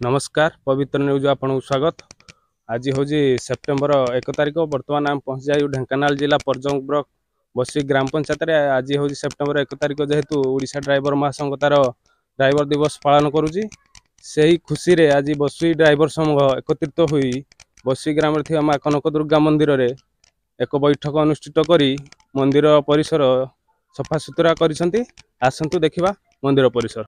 नमस्कार पवित्र न्यूज आपन स्वागत। आज हूँ सेप्टेम्बर 1 तारिख। बर्तमान आम पहुंची जाए ढेंकानाल जिला परजंग ब्लॉक बसी ग्राम पंचायत। आज हूँ सेप्टेम्बर 1 तारिख जेहेतु ओडिशा ड्राइवर महासंघ तार ड्राइवर दिवस पालन करुच्ची। से ही खुशी रे आज बसी ड्राइवर समूह एकत्रित हुई बसी ग्राम थी माँ कनक दुर्गा मंदिर रे एक बैठक अनुष्ठित करी मंदिर परिसर सफा सुतरा करिसंती। आसंतु देखिबा मंदिर परिसर।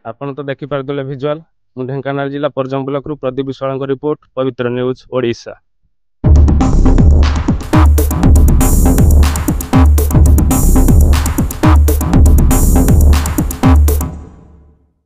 आपण तो देखि पारदले विजुअल। ढेंकानाल जिला परजंग ब्लॉक रु प्रदीप विश्वाल रिपोर्ट, पवित्र न्यूज ओडिशा।